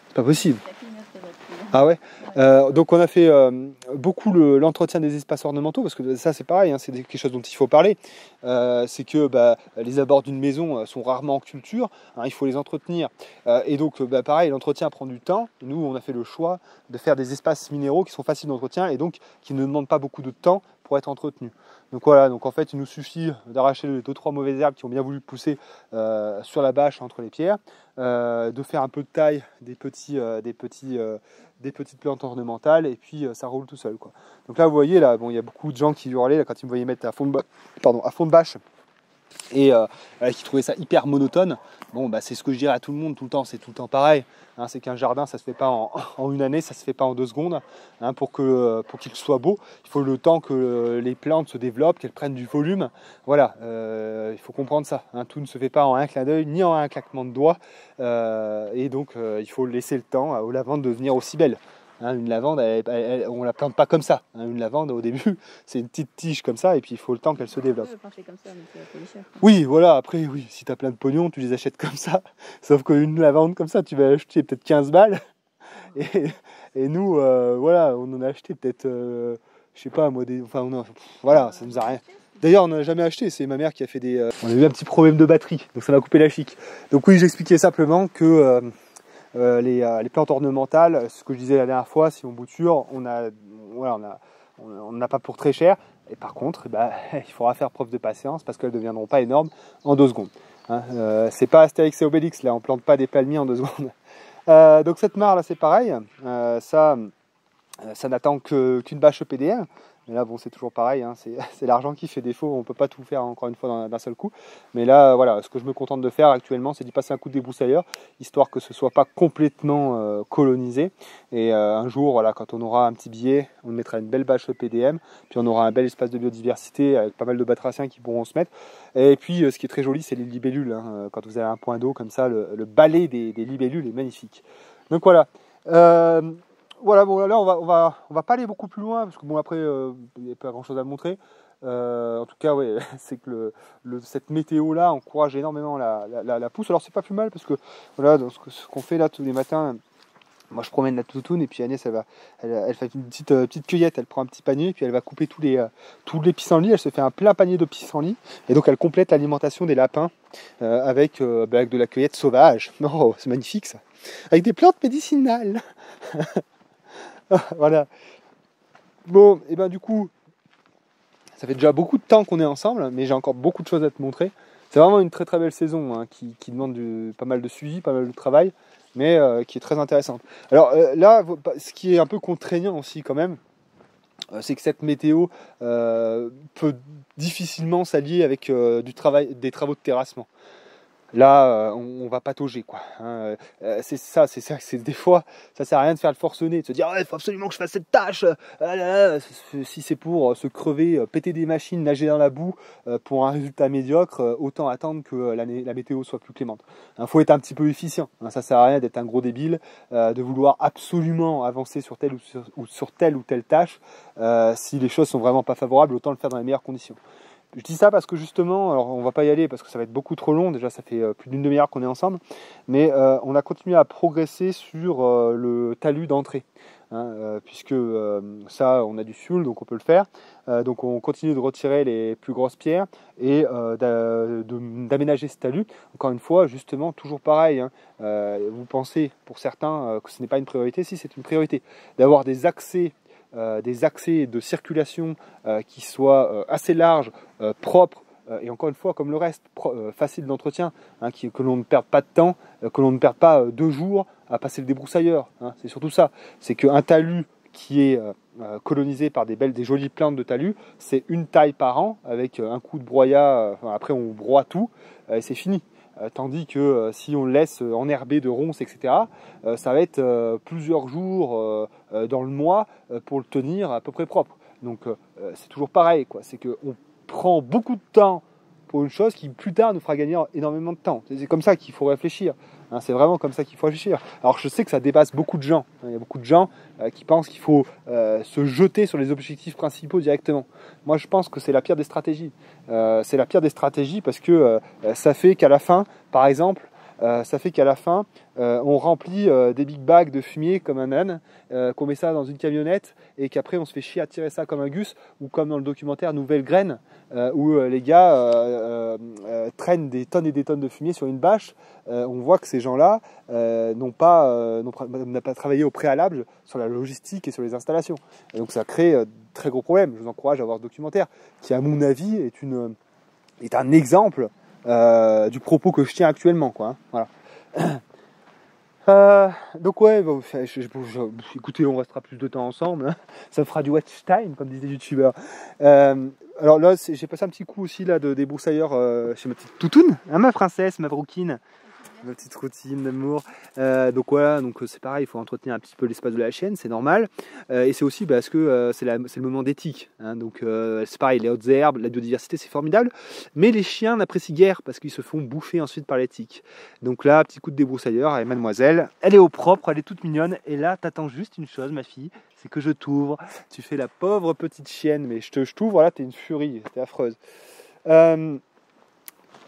S1: C'est pas possible. Ah ouais. Donc on a fait beaucoup l'entretien des espaces ornementaux, parce que ça c'est pareil, c'est quelque chose dont il faut parler. C'est que les abords d'une maison sont rarement en culture, il faut les entretenir. Et donc pareil, l'entretien prend du temps. Nous on a fait le choix de faire des espaces minéraux qui sont faciles d'entretien et donc qui ne demandent pas beaucoup de temps pour être entretenus. Donc voilà, donc en fait il nous suffit d'arracher les 2-3 mauvaises herbes qui ont bien voulu pousser sur la bâche entre les pierres, de faire un peu de taille des petites plantes ornementales et puis ça roule tout seul, quoi. Donc là vous voyez, là, bon, il y a beaucoup de gens qui hurlaient là, quand ils me voyaient mettre à fond de bâche et qui trouvaient ça hyper monotone. Bon, c'est ce que je dirais à tout le monde tout le temps, c'est tout le temps pareil, c'est qu'un jardin ça se fait pas en une année, ça se fait pas en 2 secondes, pour qu'il soit beau, il faut le temps que les plantes se développent, qu'elles prennent du volume. Voilà, il faut comprendre ça, tout ne se fait pas en un clin d'œil ni en un claquement de doigts, et donc il faut laisser le temps aux lavandes de devenir aussi belles. Une lavande, on la plante pas comme ça. Une lavande, au début, c'est une petite tige comme ça, et puis il faut le temps qu'elle se développe.
S2: Comme ça, mais c'est un peu cher.
S1: Oui, voilà, après, oui, si tu as plein de pognon, tu les achètes comme ça. Sauf qu'une lavande comme ça, tu vas acheter peut-être 15 balles. Et nous, voilà, on en a acheté peut-être, je sais pas, moi, voilà, ça nous a rien. D'ailleurs, on n'a jamais acheté, c'est ma mère qui a fait on a eu un petit problème de batterie, donc ça m'a coupé la chic. Donc oui, j'expliquais simplement que les plantes ornementales, ce que je disais la dernière fois, si on bouture, on n'a pas pour très cher. Et par contre, il faudra faire preuve de patience parce qu'elles ne deviendront pas énormes en 2 secondes. C'est pas Astérix et Obélix, là, on plante pas des palmiers en 2 secondes. Donc cette mare là, c'est pareil. Ça n'attend qu'une bâche EPDM. Mais là, bon, c'est toujours pareil, c'est l'argent qui fait défaut, on ne peut pas tout faire encore une fois d'un seul coup. Mais là, voilà, ce que je me contente de faire actuellement, c'est d'y passer un coup de débroussailleur, histoire que ce ne soit pas complètement colonisé. Et un jour, voilà, quand on aura un petit billet, on mettra une belle bâche EPDM, puis on aura un bel espace de biodiversité avec pas mal de batraciens qui pourront se mettre. Et puis, ce qui est très joli, c'est les libellules. Quand vous avez un point d'eau comme ça, le balai des libellules est magnifique. Donc voilà. Voilà, bon là on va pas aller beaucoup plus loin parce que bon après il n'y a pas grand chose à montrer. En tout cas ouais, c'est que cette météo là encourage énormément la pousse. Alors c'est pas plus mal parce que voilà, dans ce qu'on fait là tous les matins, moi je promène la toutoune et puis Agnès elle fait une petite cueillette, elle prend un petit panier et puis elle va couper tous les pissenlits, elle se fait un plein panier de pissenlits et donc elle complète l'alimentation des lapins avec de la cueillette sauvage. Oh, c'est magnifique ça, avec des plantes médicinales. Voilà. Bon, et du coup, ça fait déjà beaucoup de temps qu'on est ensemble, mais j'ai encore beaucoup de choses à te montrer. C'est vraiment une très très belle saison qui demande pas mal de suivi, pas mal de travail, mais qui est très intéressante. Alors là, ce qui est un peu contraignant aussi quand même, c'est que cette météo peut difficilement s'allier avec des travaux de terrassement. là, on va patauger, quoi. Hein. C'est ça, c'est des fois, ça sert à rien de faire le forcené, de se dire, il faut absolument que je fasse cette tâche. Si c'est pour se crever, péter des machines, nager dans la boue, pour un résultat médiocre, autant attendre que la météo soit plus clémente. Il faut être un petit peu efficient. Hein. Ça sert à rien d'être un gros débile, de vouloir absolument avancer sur telle sur telle ou telle tâche. Si les choses sont vraiment pas favorables, autant le faire dans les meilleures conditions. Je dis ça parce que justement, alors on va pas y aller parce que ça va être beaucoup trop long, déjà ça fait plus d'une demi-heure qu'on est ensemble, mais on a continué à progresser sur le talus d'entrée, hein, puisque ça on a du fuel donc on peut le faire, donc on continue de retirer les plus grosses pierres et d'aménager ce talus, encore une fois justement toujours pareil, hein, vous pensez pour certains que ce n'est pas une priorité, si c'est une priorité, d'avoir des accès de circulation qui soient assez larges, propres, et encore une fois, comme le reste, facile d'entretien, hein, que l'on ne perde pas de temps, que l'on ne perde pas 2 jours à passer le débroussailleur. Hein, c'est surtout ça. C'est qu'un talus qui est colonisé par des jolies plantes de talus, c'est une taille par an, avec un coup de broyat, après on broie tout, et c'est fini. Tandis que si on le laisse enherber de ronces, etc., ça va être plusieurs jours dans le mois pour le tenir à peu près propre. Donc c'est toujours pareil, quoi. C'est qu'on prend beaucoup de temps pour une chose qui plus tard nous fera gagner énormément de temps. C'est comme ça qu'il faut réfléchir. Hein, c'est vraiment comme ça qu'il faut réfléchir. Alors je sais que ça dépasse beaucoup de gens. Il y a beaucoup de gens qui pensent qu'il faut se jeter sur les objectifs principaux directement. Moi je pense que c'est la pire des stratégies. C'est la pire des stratégies parce que ça fait qu'à la fin, par exemple, on remplit des big bags de fumier comme un âne, qu'on met ça dans une camionnette et qu'après on se fait chier à tirer ça comme un gus, ou comme dans le documentaire Nouvelle Graine, où les gars traînent des tonnes et des tonnes de fumier sur une bâche. On voit que ces gens-là n'ont pas travaillé au préalable sur la logistique et sur les installations. Et donc ça crée de très gros problèmes. Je vous encourage à voir ce documentaire qui, à mon avis, est un exemple du propos que je tiens actuellement, quoi, hein, voilà. Donc ouais, écoutez, on restera plus de temps ensemble, hein. Ça fera du watch time, comme disent les youtubeurs. Alors là, j'ai passé un petit coup aussi là de débroussailleur chez ma petite toutoune, hein, ma princesse, ma broquine. Ma petite routine d'amour. Donc voilà, donc c'est pareil, il faut entretenir un petit peu l'espace de la chienne, c'est normal. Et c'est aussi parce que c'est le moment d'éthique. Hein, donc c'est pareil, les hautes herbes, la biodiversité, c'est formidable. Mais les chiens n'apprécient guère parce qu'ils se font bouffer ensuite par les tiques. Donc là, petit coup de débroussailleur, et mademoiselle, elle est au propre, elle est toute mignonne. Et là, t'attends juste une chose, ma fille, c'est que je t'ouvre. Tu fais la pauvre petite chienne, mais je t'ouvre, là, t'es une furie, t'es affreuse.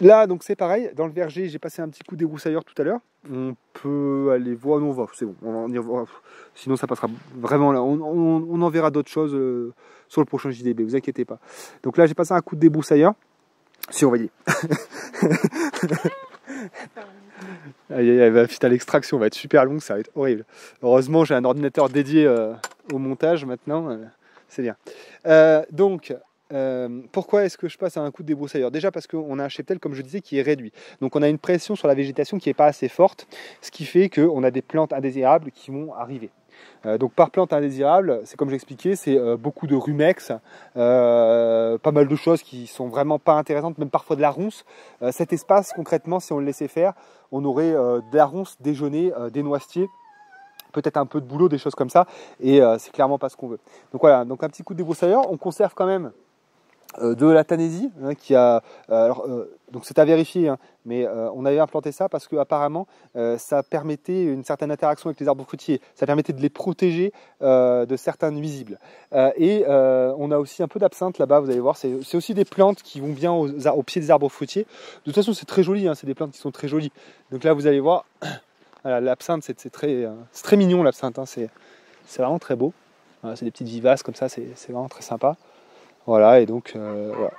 S1: Là, donc c'est pareil, dans le verger, j'ai passé un petit coup débroussailleur tout à l'heure. On peut aller voir, non, c'est bon, on va y voir. Sinon ça passera vraiment là. On en verra d'autres choses sur le prochain JDB, vous inquiétez pas. Donc là, j'ai passé un coup de débroussailleur. Si, on va dire. Putain, l'extraction va être super longue, ça va être horrible. Heureusement, j'ai un ordinateur dédié au montage maintenant, c'est bien. Donc, pourquoi est-ce que je passe à un coup de débroussailleur? Déjà parce qu'on a un cheptel, comme je disais, qui est réduit. Donc on a une pression sur la végétation qui n'est pas assez forte, ce qui fait qu'on a des plantes indésirables qui vont arriver. Donc par plante indésirable, c'est comme j'expliquais, c'est beaucoup de rumex, pas mal de choses qui sont vraiment pas intéressantes, même parfois de la ronce. Cet espace, concrètement, si on le laissait faire, on aurait de la ronce, des genêts, des noisetiers, peut-être un peu de bouleau, des choses comme ça, et c'est clairement pas ce qu'on veut. Donc voilà, donc un petit coup de débroussailleur, on conserve quand même de la tanésie, hein, qui a, donc c'est à vérifier, hein, mais on avait implanté ça parce que apparemment ça permettait une certaine interaction avec les arbres fruitiers, ça permettait de les protéger de certains nuisibles. Et on a aussi un peu d'absinthe là-bas, vous allez voir, c'est aussi des plantes qui vont bien au pied des arbres fruitiers. De toute façon, c'est très joli, hein, c'est des plantes qui sont très jolies. Donc là, vous allez voir, voilà, l'absinthe, c'est très mignon, l'absinthe, hein, c'est vraiment très beau. Voilà, c'est des petites vivaces comme ça, c'est vraiment très sympa. Voilà, et donc voilà.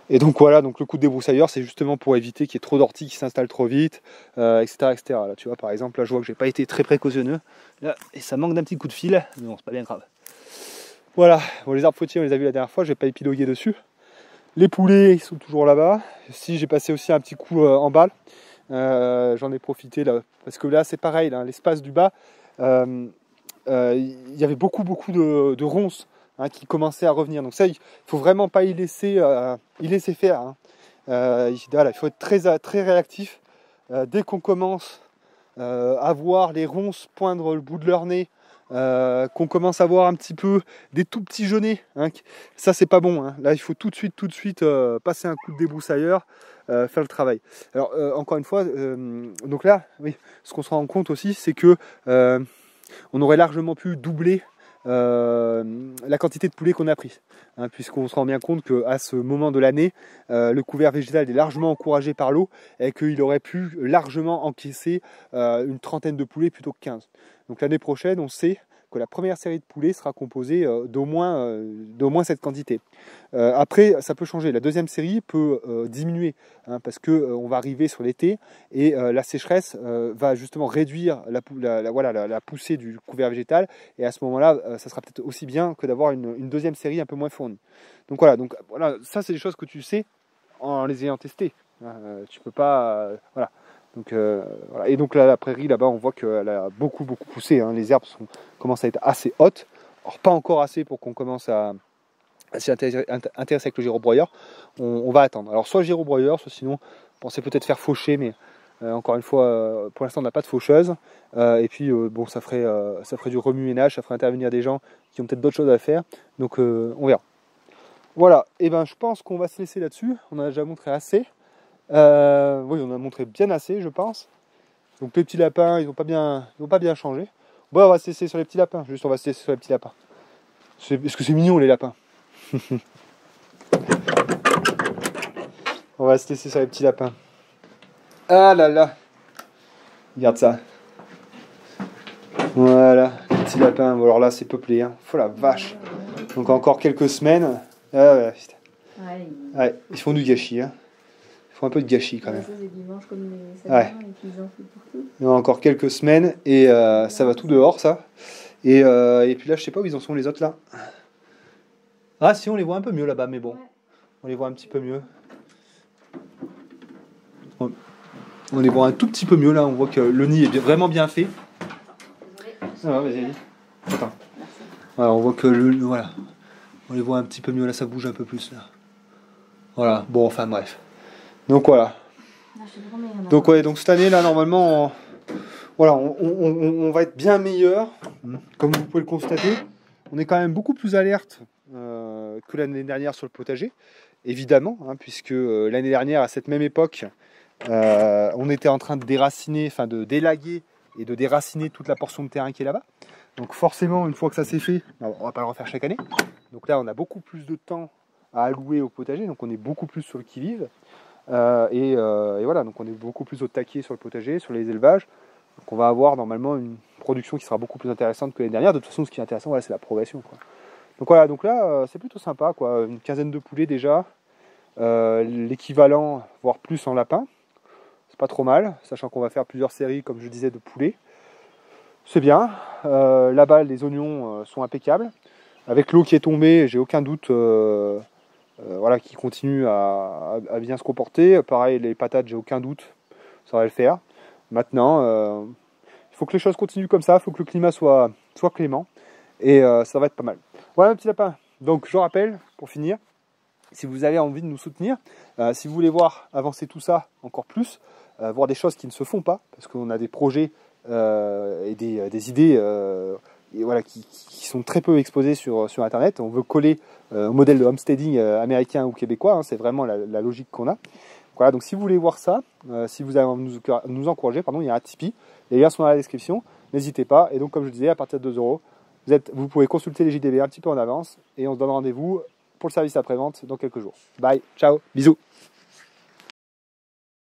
S1: Et donc voilà, donc le coup de débroussailleur, c'est justement pour éviter qu'il y ait trop d'orties qui s'installent trop vite, etc., etc. Là, tu vois, par exemple, là, je vois que j'ai pas été très précautionneux, là, et ça manque d'un petit coup de fil, mais bon, c'est pas bien grave. Voilà, bon, les arbres fruitiers, on les a vus la dernière fois, je vais pas épiloguer dessus. Les poulets, ils sont toujours là-bas. Si, j'ai passé aussi un petit coup en balle, j'en ai profité là, parce que là, c'est pareil, là, l'espace du bas, il y avait beaucoup de ronces, hein, qui commençait à revenir. Donc ça, il faut vraiment pas y laisser faire. Hein. Voilà, il faut être très réactif dès qu'on commence à voir les ronces poindre le bout de leur nez, qu'on commence à voir un petit peu des tout petits genêts, hein, ça c'est pas bon, hein. Là il faut tout de suite passer un coup de débroussailleur, faire le travail. Alors encore une fois, donc là, oui, ce qu'on se rend compte aussi, c'est que on aurait largement pu doubler la quantité de poulet qu'on a pris, hein, puisqu'on se rend bien compte qu'à ce moment de l'année, le couvert végétal est largement encouragé par l'eau et qu'il aurait pu largement encaisser une trentaine de poulets plutôt que 15. Donc l'année prochaine, on sait que la première série de poulets sera composée d'au moins cette quantité. Après, ça peut changer. La deuxième série peut diminuer, hein, parce qu'on va arriver sur l'été et la sécheresse va justement réduire la poussée du couvert végétal. Et à ce moment-là, ça sera peut-être aussi bien que d'avoir une deuxième série un peu moins fournie. Donc voilà, ça c'est des choses que tu sais en les ayant testées. Tu peux pas... voilà. Donc, voilà. Et donc là, la prairie, là-bas, on voit qu'elle a beaucoup poussé, hein. Les herbes commencent à être assez hautes. Alors pas encore assez pour qu'on commence à s'y intéresser avec le gyrobroyeur. On va attendre. Alors soit gyrobroyeur, soit sinon, on pensait peut-être faire faucher, mais encore une fois, pour l'instant, on n'a pas de faucheuse. Et puis, bon, ça ferait du remue-ménage, ça ferait intervenir des gens qui ont peut-être d'autres choses à faire. Donc, on verra. Voilà, et ben je pense qu'on va se laisser là-dessus. On a déjà montré assez. Oui, on a montré bien assez, je pense. Donc les petits lapins, ils n'ont pas bien changé. Bon, on va se laisser sur les petits lapins. Juste, on va se laisser sur les petits lapins. Est-ce que c'est mignon, les lapins? On va se laisser sur les petits lapins. Ah là là. Regarde ça. Voilà, les petits lapins. Bon, alors là, c'est peuplé, hein. Oh la vache. Donc encore quelques semaines. Ah, ouais, ils font du gâchis, hein. Faut un peu de gâchis quand même.
S2: Ça, c'est dimanche comme les sapins, et puis ils en foutent partout.
S1: Il y a encore quelques semaines et ça va tout dehors, ça. Et puis là, je sais pas où ils en sont les autres là. Ah si, on les voit un peu mieux là-bas, mais bon. Ouais. On les voit un petit peu mieux. On les voit un tout petit peu mieux là, on voit que le nid est vraiment bien fait. Ah ouais, vas-y. Attends. Voilà, on voit que voilà. On les voit un petit peu mieux là, ça bouge un peu plus là. Voilà, bon, enfin bref. Donc voilà. Donc ouais, donc cette année là normalement on va être bien meilleur. Comme vous pouvez le constater, on est quand même beaucoup plus alerte que l'année dernière sur le potager, évidemment, hein, puisque l'année dernière à cette même époque on était en train de déraciner, enfin de délaguer et de déraciner toute la portion de terrain qui est là-bas. Donc forcément, une fois que ça c'est fait, on va pas le refaire chaque année. Donc là on a beaucoup plus de temps à allouer au potager, donc on est beaucoup plus sur le qui-vive. Et voilà, donc on est beaucoup plus au taquet sur le potager, sur les élevages. Donc on va avoir normalement une production qui sera beaucoup plus intéressante que l'année dernière. De toute façon, ce qui est intéressant, voilà, c'est la progression, quoi. Donc voilà, donc là, c'est plutôt sympa, quoi. Une quinzaine de poulets déjà, l'équivalent, voire plus en lapin. C'est pas trop mal, sachant qu'on va faire plusieurs séries, comme je disais, de poulets. C'est bien. Là-bas, les oignons sont impeccables. Avec l'eau qui est tombée, j'ai aucun doute. Voilà, qui continue à bien se comporter. Pareil, les patates, j'ai aucun doute, ça va le faire. Maintenant, il faut que les choses continuent comme ça, il faut que le climat soit clément, et ça va être pas mal. Voilà, mes petits lapins. Donc, je rappelle, pour finir, si vous avez envie de nous soutenir, si vous voulez voir avancer tout ça encore plus, voir des choses qui ne se font pas, parce qu'on a des projets et des idées et voilà, qui sont très peu exposées sur Internet. On veut coller au modèle de homesteading américain ou québécois, hein, c'est vraiment la logique qu'on a. Voilà, donc si vous voulez voir ça, si vous avez envie de nous encourager, il y a un Tipeee, les liens sont dans la description, n'hésitez pas. Et donc comme je disais, à partir de 2 euros, vous pouvez consulter les JDB un petit peu en avance et on se donne rendez-vous pour le service après-vente dans quelques jours. Bye, ciao, bisous.